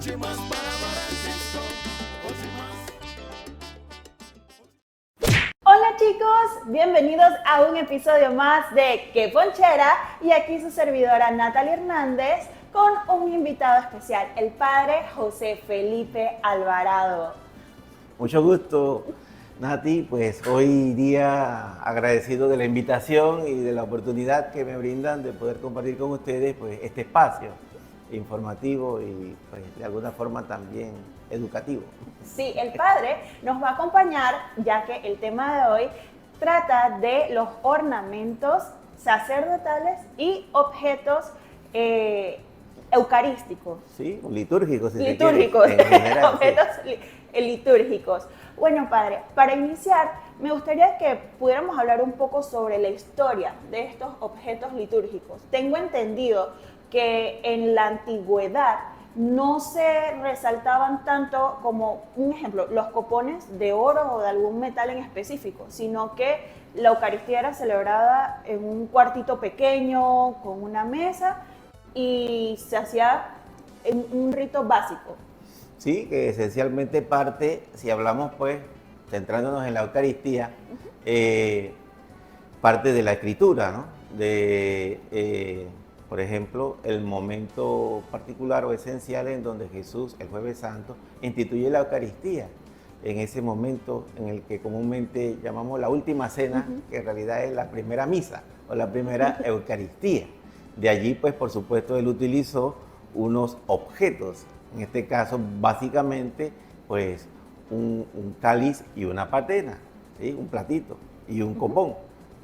Hola chicos, bienvenidos a un episodio más de ¡Qué Ponchera! Y aquí su servidora Natalie Hernández con un invitado especial, el padre José Felipe Alvarado. Mucho gusto, Nati, pues hoy día agradecido de la invitación y de la oportunidad que me brindan de poder compartir con ustedes pues este espacio informativo y pues de alguna forma también educativo. Sí, el padre nos va a acompañar ya que el tema de hoy trata de los ornamentos sacerdotales y objetos eucarísticos. Sí, litúrgicos, si Litúrgicos, se quiere, en general, objetos litúrgicos. Bueno, padre, para iniciar, me gustaría que pudiéramos hablar un poco sobre la historia de estos objetos litúrgicos. Tengo entendido que en la antigüedad no se resaltaban tanto como, un ejemplo, los copones de oro o de algún metal en específico, sino que la Eucaristía era celebrada en un cuartito pequeño, con una mesa, y se hacía en un rito básico. Sí, que esencialmente parte, si hablamos pues, centrándonos en la Eucaristía, parte de la Escritura, ¿no? Por ejemplo, el momento particular o esencial en donde Jesús, el Jueves Santo, instituye la Eucaristía. En ese momento en el que comúnmente llamamos la última cena, que en realidad es la primera misa o la primera Eucaristía. De allí, pues, por supuesto, él utilizó unos objetos, en este caso, básicamente, pues, un cáliz y una patena, ¿sí? Un platito y un copón,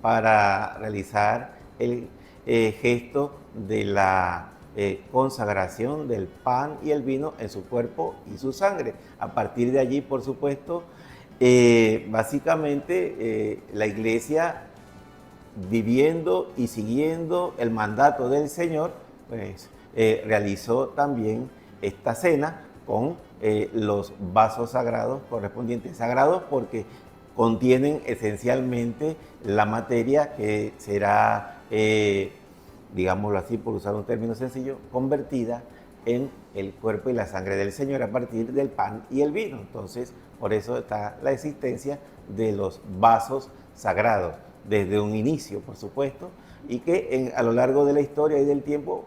para realizar el gesto de la consagración del pan y el vino en su cuerpo y su sangre. A partir de allí, por supuesto, básicamente la Iglesia, viviendo y siguiendo el mandato del Señor, pues realizó también esta cena con los vasos sagrados correspondientes, sagrados porque contienen esencialmente la materia que será, digámoslo así, por usar un término sencillo, convertida en el cuerpo y la sangre del Señor a partir del pan y el vino. Entonces, por eso está la existencia de los vasos sagrados, desde un inicio, por supuesto, y que a lo largo de la historia y del tiempo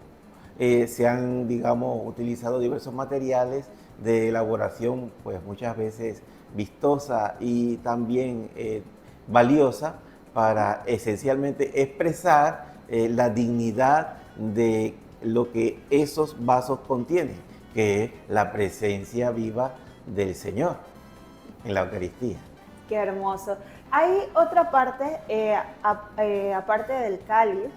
se han, digamos, utilizado diversos materiales de elaboración, pues muchas veces vistosa y también valiosa para esencialmente expresar la dignidad de lo que esos vasos contienen, que es la presencia viva del Señor en la Eucaristía. Qué hermoso. Hay otra parte, aparte del cáliz,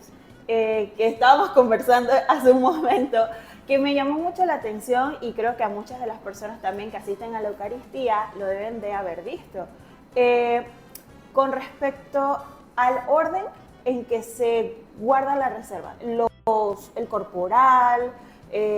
que estábamos conversando hace un momento, que me llamó mucho la atención y creo que a muchas de las personas también que asisten a la Eucaristía lo deben de haber visto. Con respecto al orden en que se guarda la reserva, el corporal,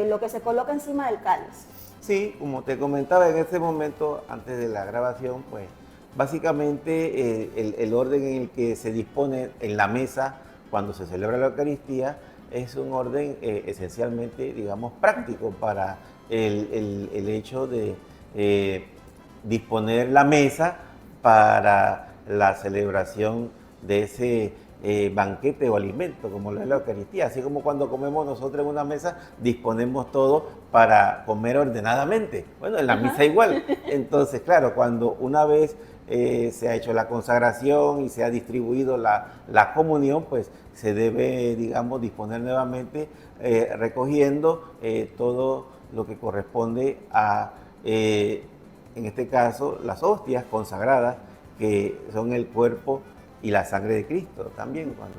lo que se coloca encima del cáliz. Sí, como te comentaba en ese momento, antes de la grabación, pues básicamente el orden en el que se dispone en la mesa cuando se celebra la Eucaristía es un orden esencialmente, digamos, práctico para el hecho de disponer la mesa para la celebración de ese banquete o alimento, como lo es la Eucaristía. Así como cuando comemos nosotros en una mesa, disponemos todo para comer ordenadamente. Bueno, en la misa igual. Entonces, claro, cuando una vez se ha hecho la consagración y se ha distribuido la comunión, pues se debe, digamos, disponer nuevamente recogiendo todo lo que corresponde a, en este caso, las hostias consagradas, que son el cuerpo y la sangre de Cristo también, cuando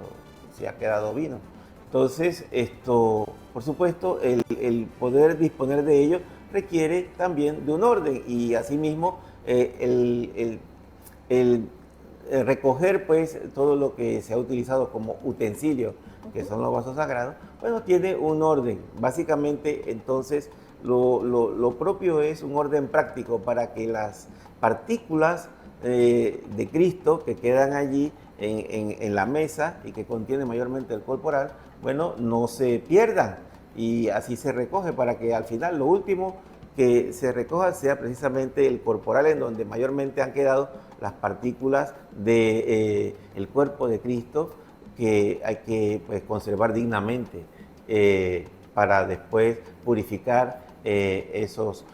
se ha quedado vino. Entonces, por supuesto, el poder disponer de ello requiere también de un orden y asimismo el recoger pues todo lo que se ha utilizado como utensilio, que son los vasos sagrados, bueno, tiene un orden. Básicamente, entonces, lo propio es un orden práctico para que las partículas de Cristo que quedan allí en la mesa y que contienen mayormente el corporal, bueno, no se pierdan, y así se recoge para que al final lo último que se recoja sea precisamente el corporal, en donde mayormente han quedado las partículas del cuerpo de Cristo, que hay que pues, conservar dignamente para después purificar esos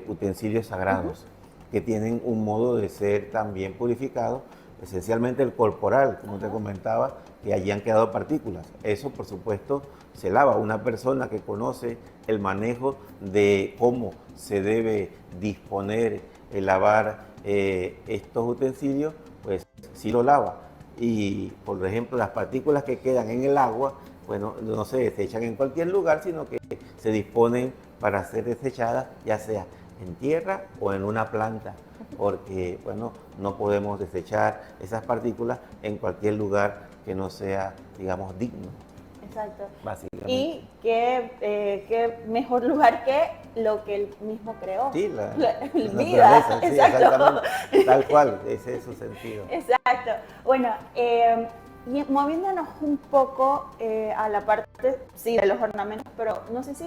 utensilios sagrados, que tienen un modo de ser también purificado, esencialmente el corporal, como te comentaba, que allí han quedado partículas. Eso, por supuesto, se lava. Una persona que conoce el manejo de cómo se debe disponer el lavar estos utensilios, pues sí lo lava. Y, por ejemplo, las partículas que quedan en el agua, bueno, no se desechan en cualquier lugar, sino que se disponen para ser desechadas, ya sea en tierra o en una planta, porque, bueno, no podemos desechar esas partículas en cualquier lugar que no sea, digamos, digno. Exacto. Básicamente. Y qué mejor lugar que lo que él mismo creó. Sí, la vida. naturaleza, sí, Exacto. exactamente. Tal cual, ese es su sentido. Exacto. Bueno, y moviéndonos un poco a la parte, sí, de los ornamentos, pero no sé si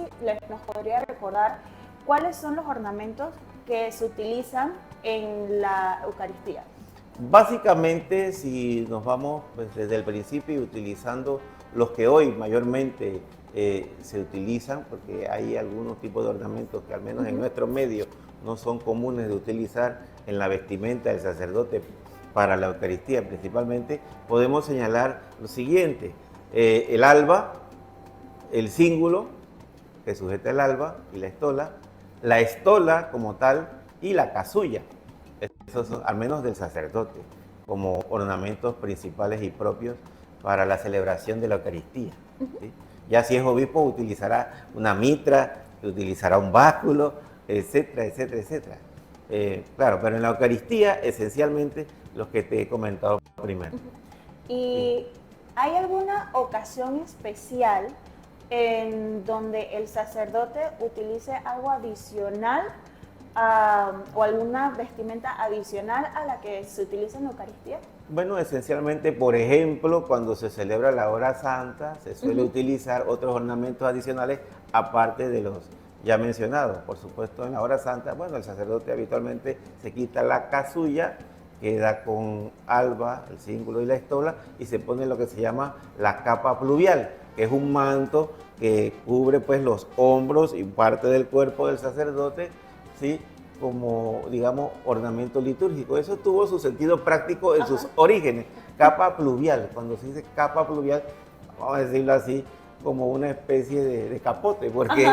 nos podría recordar cuáles son los ornamentos que se utilizan en la Eucaristía. Básicamente, si nos vamos pues, desde el principio utilizando los que hoy mayormente se utilizan, porque hay algunos tipos de ornamentos que al menos en nuestro medio no son comunes de utilizar en la vestimenta del sacerdote para la Eucaristía principalmente, podemos señalar lo siguiente: el alba, el cíngulo que sujeta el alba y la estola como tal y la casulla. Esos son, al menos del sacerdote, como ornamentos principales y propios para la celebración de la Eucaristía. ¿Sí? Ya si es obispo utilizará una mitra, utilizará un báculo, etcétera, etcétera, etcétera. Claro, pero en la Eucaristía esencialmente los que te he comentado primero. ¿Y hay alguna ocasión especial en donde el sacerdote utilice algo adicional o alguna vestimenta adicional a la que se utiliza en la Eucaristía? Bueno, esencialmente, por ejemplo, cuando se celebra la hora santa, se suele utilizar otros ornamentos adicionales aparte de los ya mencionados. Por supuesto, en la hora santa, bueno, el sacerdote habitualmente se quita la casulla, queda con alba, el cíngulo y la estola, y se pone lo que se llama la capa pluvial, que es un manto que cubre pues los hombros y parte del cuerpo del sacerdote, ¿sí? Como, digamos, ornamento litúrgico. Eso tuvo su sentido práctico en sus orígenes. Capa pluvial, cuando se dice capa pluvial, vamos a decirlo así, como una especie de capote, porque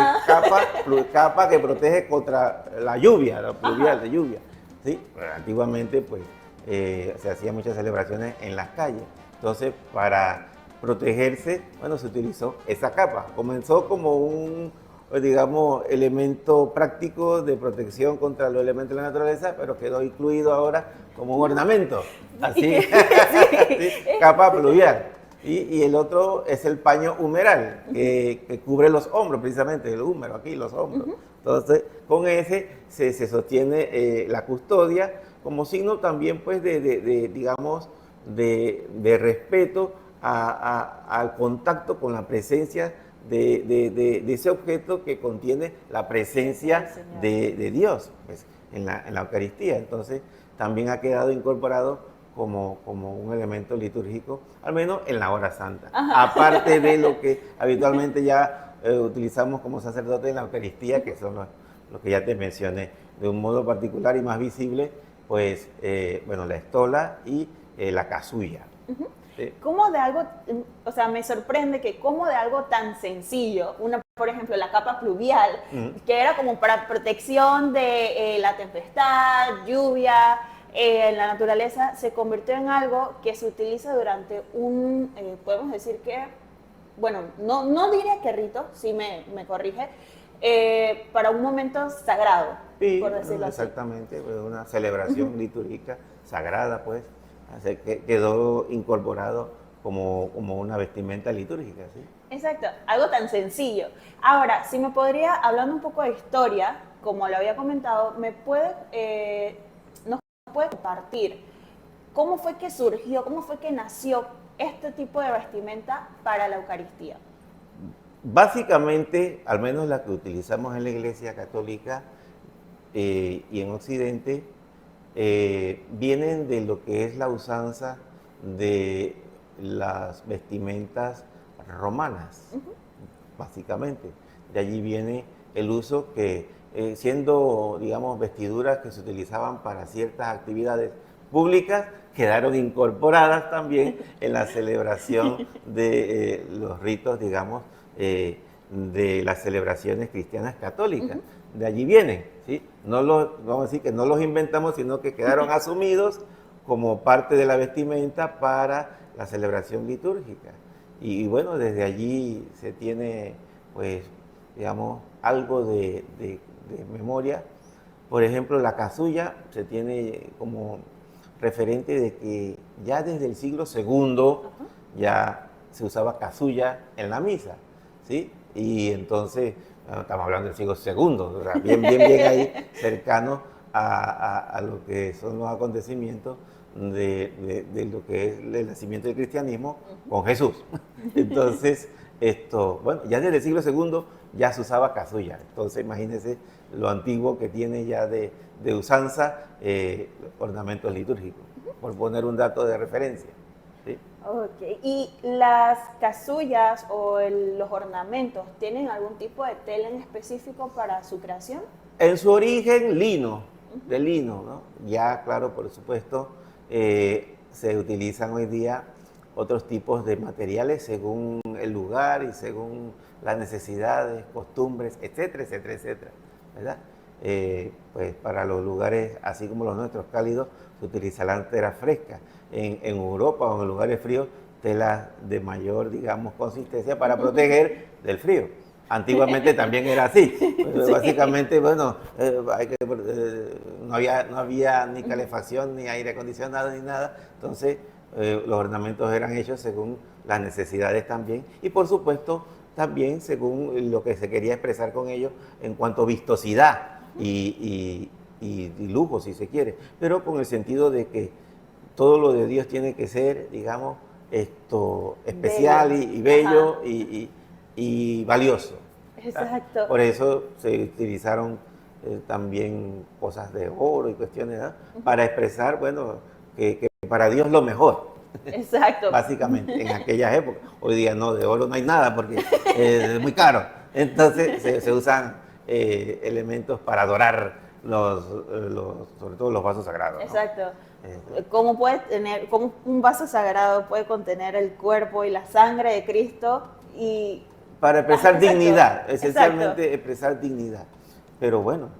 capa que protege contra la lluvia, la pluvial de lluvia. ¿Sí? Antiguamente, pues, se hacían muchas celebraciones en las calles. Entonces, para protegerse, bueno, se utilizó esa capa. Comenzó como un, digamos, elemento práctico de protección contra los elementos de la naturaleza, pero quedó incluido ahora como un ornamento, así, ¿sí? Capa pluvial. Y el otro es el paño humeral, que cubre los hombros, precisamente, el húmero aquí, los hombros. Entonces, con ese se sostiene la custodia como signo también, pues, digamos, de respeto al contacto con la presencia de ese objeto que contiene la presencia de Dios, pues, en la Eucaristía. Entonces, también ha quedado incorporado como un elemento litúrgico, al menos en la hora santa. Aparte de lo que habitualmente ya utilizamos como sacerdote en la Eucaristía, que son los que ya te mencioné, de un modo particular y más visible, pues, bueno, la estola y la casulla. Sí. ¿Cómo de algo, o sea, me sorprende que como de algo tan sencillo, por ejemplo, la capa pluvial, que era como para protección de la tempestad, lluvia, la naturaleza, se convirtió en algo que se utiliza durante podemos decir que, bueno, no diría que rito, si me corrige, para un momento sagrado, Sí, por decirlo así. exactamente, pues, una celebración litúrgica sagrada, pues, así que quedó incorporado como una vestimenta litúrgica, ¿sí? Exacto, algo tan sencillo. Ahora, si me podría, hablando un poco de historia, como lo había comentado, nos puede compartir cómo fue que surgió, cómo fue que nació este tipo de vestimenta para la Eucaristía. Básicamente, al menos la que utilizamos en la Iglesia Católica y en Occidente, vienen de lo que es la usanza de las vestimentas romanas, básicamente. De allí viene el uso que, siendo, digamos, vestiduras que se utilizaban para ciertas actividades públicas, quedaron incorporadas también en la celebración de los ritos, digamos, de las celebraciones cristianas católicas. De allí vienen, ¿sí? No vamos a decir que no los inventamos, sino que quedaron asumidos como parte de la vestimenta para la celebración litúrgica. Y bueno, desde allí se tiene, pues, digamos, algo de memoria. Por ejemplo, la casulla se tiene como referente de que ya desde el siglo segundo ya se usaba casulla en la misa, ¿sí? Y entonces, bueno, estamos hablando del siglo segundo, o sea, bien ahí cercano a lo que son los acontecimientos de lo que es el nacimiento del cristianismo con Jesús. Entonces, bueno, ya desde el siglo segundo ya se usaba casulla. Entonces, imagínense lo antiguo que tiene ya de usanza ornamentos litúrgicos, por poner un dato de referencia. ¿Sí? Ok, ¿y las casullas o los ornamentos tienen algún tipo de tela en específico para su creación? En su origen, lino, de lino, ¿no? Ya, claro, por supuesto, se utilizan hoy día otros tipos de materiales según el lugar y según las necesidades, costumbres, etcétera, etcétera, etcétera, ¿verdad? Pues para los lugares así como los nuestros cálidos se utilizarán telas frescas. En Europa o en lugares fríos, telas de mayor, digamos, consistencia para proteger del frío. Antiguamente también era así. Sí. Básicamente, bueno, no había ni calefacción, ni aire acondicionado, ni nada. Entonces, los ornamentos eran hechos según las necesidades también. Y por supuesto, también según lo que se quería expresar con ellos en cuanto a vistosidad y lujo, si se quiere. Pero con el sentido de que todo lo de Dios tiene que ser, digamos, especial y bello y valioso. Exacto. Por eso se utilizaron también cosas de oro y cuestiones, ¿no? Para expresar, bueno, que para Dios lo mejor. Exacto. Básicamente, en aquellas épocas. Hoy día no, de oro no hay nada porque es muy caro. Entonces se usan elementos para adorar sobre todo los vasos sagrados, ¿no? Exacto. ¿Cómo un vaso sagrado puede contener el cuerpo y la sangre de Cristo? Para expresar Exacto. Dignidad, esencialmente expresar dignidad. Pero bueno,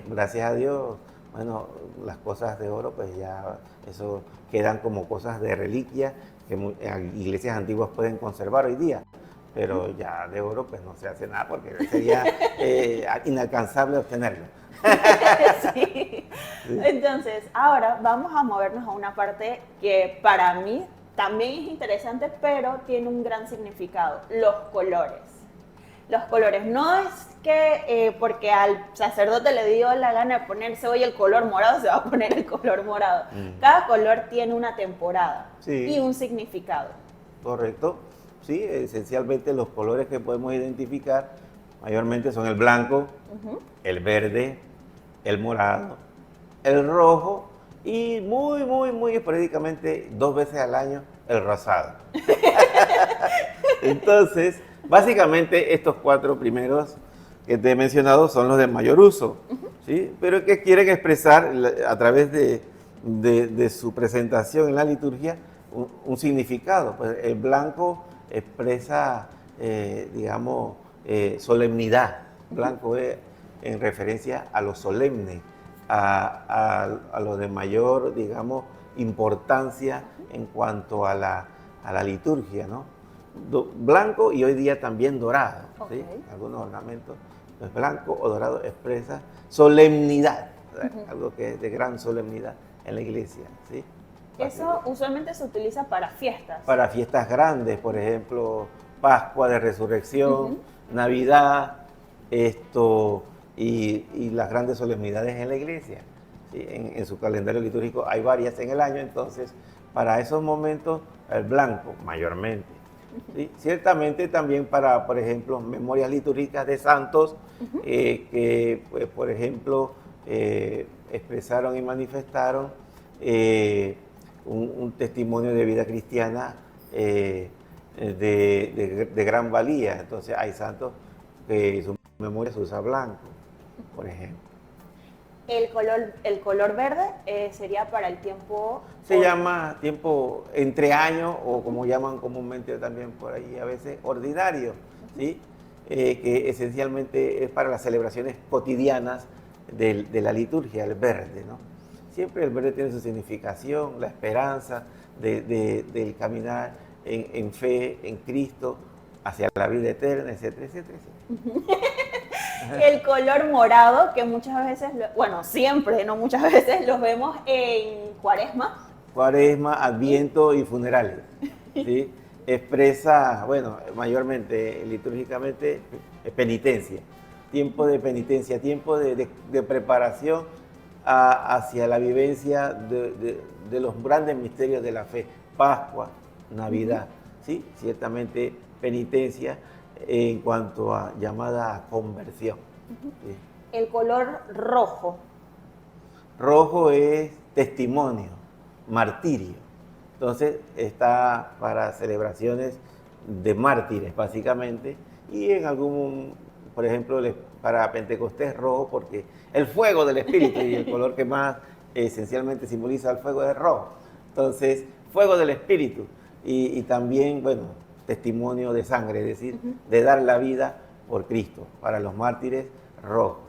gracias a Dios, bueno, las cosas de oro, pues ya eso quedan como cosas de reliquia que iglesias antiguas pueden conservar hoy día. Pero ya de oro, pues no se hace nada porque sería inalcanzable obtenerlo. Sí. Entonces, ahora vamos a movernos a una parte que para mí también es interesante, pero tiene un gran significado: los colores. Los colores, no es que porque al sacerdote le dio la gana de ponerse hoy el color morado, se va a poner el color morado. Cada color tiene una temporada y un significado. Correcto. Sí, esencialmente los colores que podemos identificar mayormente son el blanco, el verde, el morado, el rojo y muy esporádicamente 2 veces al año el rosado. Entonces, básicamente estos 4 primeros que te he mencionado son los de mayor uso, ¿sí? Pero que quieren expresar a través de su presentación en la liturgia un significado. Pues el blanco expresa, digamos, solemnidad. Blanco es en referencia a lo solemne, a lo de mayor, digamos, importancia en cuanto a la liturgia, ¿no? Blanco y hoy día también dorado, ¿sí? Algunos ornamentos, pues blanco o dorado expresa solemnidad, algo que es de gran solemnidad en la iglesia, ¿sí? Eso usualmente se utiliza para fiestas. Para fiestas grandes, por ejemplo, Pascua de Resurrección, Navidad, y las grandes solemnidades en la iglesia. ¿Sí? En su calendario litúrgico hay varias en el año, entonces para esos momentos el blanco mayormente. ¿sí? Ciertamente también para, por ejemplo, memorias litúrgicas de santos que, pues, por ejemplo, expresaron y manifestaron un testimonio de vida cristiana de gran valía. Entonces hay santos que su memoria se usa blanco, por ejemplo. El color verde sería para el tiempo... Se llama tiempo entre años o como llaman comúnmente también por ahí a veces ordinario, ¿sí? Que esencialmente es para las celebraciones cotidianas de la liturgia, el verde, ¿no? Siempre el verde tiene su significación, la esperanza del caminar en fe, en Cristo, hacia la vida eterna, etcétera, etcétera, etcétera. El color morado, que muchas veces, bueno, siempre, no muchas veces, los vemos en Cuaresma. Cuaresma, Adviento y funerales, ¿sí? Expresa, bueno, mayormente, litúrgicamente, penitencia, tiempo de penitencia, tiempo de preparación hacia la vivencia de los grandes misterios de la fe, Pascua, Navidad, ¿sí? Ciertamente penitencia en cuanto a llamada conversión. ¿Sí? El color rojo. Rojo es testimonio, martirio. Entonces está para celebraciones de mártires, básicamente, y en algún, por ejemplo, para Pentecostés rojo, porque el fuego del Espíritu y el color que más esencialmente simboliza el fuego es rojo. Entonces, fuego del Espíritu y también, bueno, testimonio de sangre, es decir, de dar la vida por Cristo, para los mártires rojo.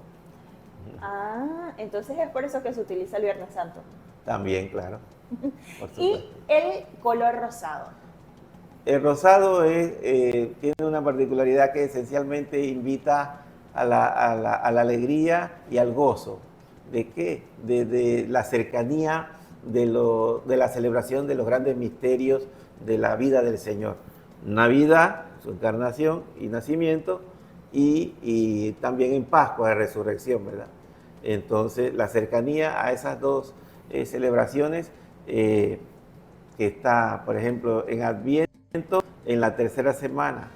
Ah, entonces es por eso que se utiliza el Viernes Santo. También, claro. Por Y supuesto. el color rosado. El rosado tiene una particularidad que esencialmente invita a la alegría y al gozo. ¿De qué? De la cercanía de la celebración de los grandes misterios de la vida del Señor. Navidad, su encarnación y nacimiento, y también en Pascua de resurrección, ¿verdad? Entonces, la cercanía a esas dos celebraciones que está, por ejemplo, en Adviento, en la tercera semana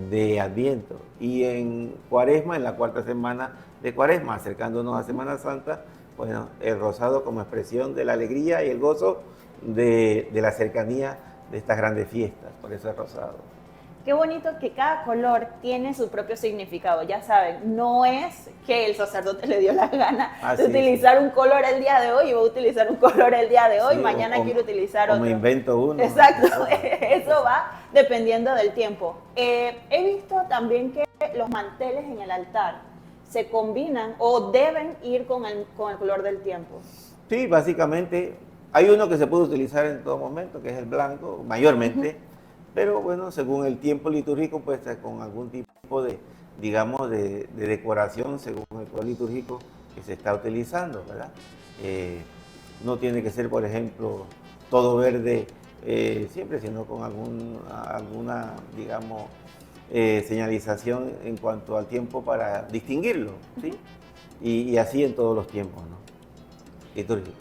de Adviento y en Cuaresma, en la cuarta semana de Cuaresma, acercándonos a Semana Santa, bueno, el rosado como expresión de la alegría y el gozo de la cercanía de estas grandes fiestas, por eso es rosado. Qué bonito que cada color tiene su propio significado, ya saben, no es que el sacerdote le dio la gana de utilizar un color el día de hoy y va a utilizar un color el día de hoy, mañana quiere utilizar otro. O me invento uno. Exacto, eso va dependiendo del tiempo. He visto también que los manteles en el altar se combinan o deben ir con el color del tiempo. Sí, básicamente hay uno que se puede utilizar en todo momento, que es el blanco, mayormente. Pero bueno, según el tiempo litúrgico, pues con algún tipo de, digamos, de decoración según el color litúrgico que se está utilizando, ¿verdad? No tiene que ser, por ejemplo, todo verde siempre, sino con alguna, digamos, señalización en cuanto al tiempo para distinguirlo, ¿sí? Y así en todos los tiempos, ¿no? Litúrgicos.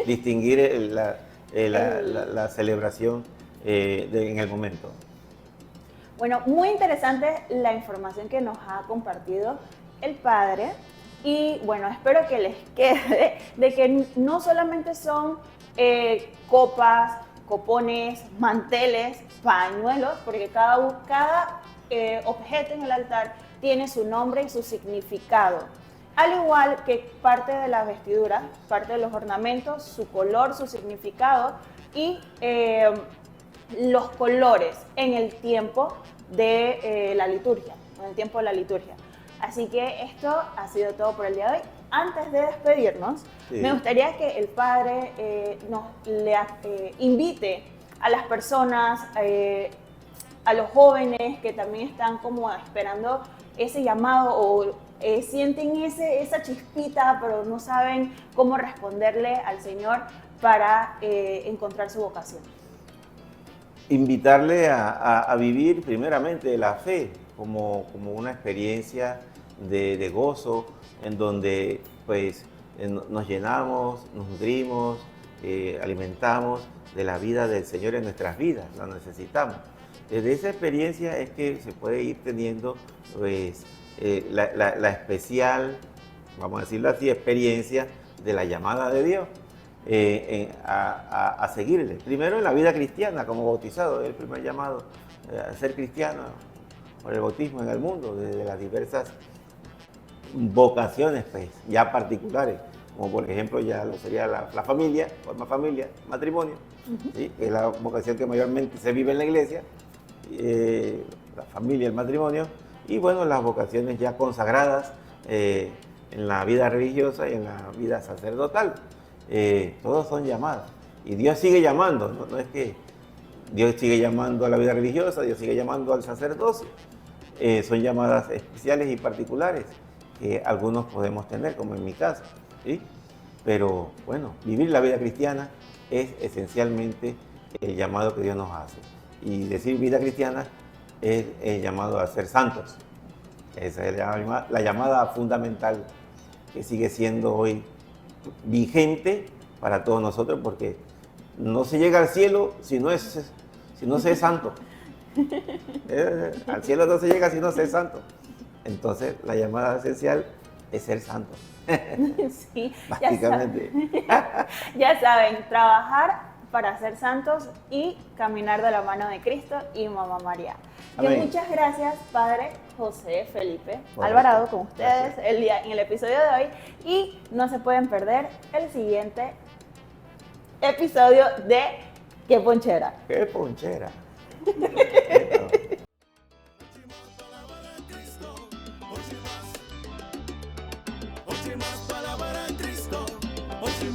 Distinguir la celebración en el momento. Bueno, muy interesante la información que nos ha compartido el padre y bueno, espero que les quede de que no solamente son copas, copones, manteles, pañuelos, porque cada objeto en el altar tiene su nombre y su significado. Al igual que parte de la vestidura, parte de los ornamentos, su color, su significado y los colores en el tiempo de la liturgia, en el tiempo de la liturgia. Así que esto ha sido todo por el día de hoy. Antes de despedirnos, me gustaría que el padre invite a las personas, a los jóvenes que también están como esperando ese llamado o sienten esa chispita, pero no saben cómo responderle al Señor para encontrar su vocación. Invitarle a vivir primeramente la fe como una experiencia de gozo en donde pues nos llenamos, nos nutrimos, alimentamos de la vida del Señor en nuestras vidas, la necesitamos. desde esa experiencia es que se puede ir teniendo pues, la especial, vamos a decirlo así, experiencia de la llamada de Dios a seguirle. Primero en la vida cristiana, como bautizado, el primer llamado a ser cristiano por el bautismo en el mundo, desde las diversas vocaciones pues, ya particulares, como por ejemplo ya lo sería la familia, forma familia, matrimonio, ¿sí? Que es la vocación que mayormente se vive en la iglesia, la familia, el matrimonio, y bueno, las vocaciones ya consagradas en la vida religiosa y en la vida sacerdotal. Todos son llamadas, y Dios sigue llamando, no es que Dios sigue llamando a la vida religiosa, Dios sigue llamando al sacerdocio. Son llamadas especiales y particulares que algunos podemos tener, como en mi caso, ¿sí? Pero bueno, vivir la vida cristiana es esencialmente el llamado que Dios nos hace. Y decir vida cristiana es el llamado a ser santos. Esa es la llamada fundamental que sigue siendo hoy vigente para todos nosotros, porque no se llega al cielo si no se es santo. Al cielo no se llega si no se es santo. Entonces, la llamada esencial es ser santo. Sí, básicamente. Ya saben, trabajar para ser santos y caminar de la mano de Cristo y Mamá María. Muchas gracias, Padre José Felipe Alvarado, con ustedes en el episodio de hoy. Y no se pueden perder el siguiente episodio de ¡Qué Ponchera! ¡Qué Ponchera! Oye más palabra de Cristo, oye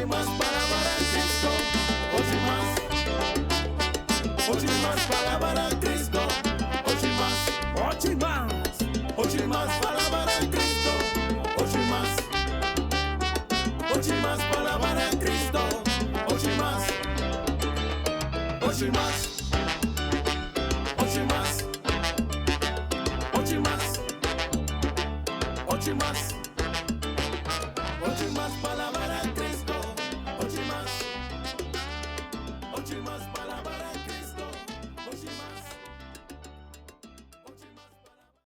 más palabra de Cristo, oye más palabra de Cristo, oye más palabra de Cristo, oye más oye más.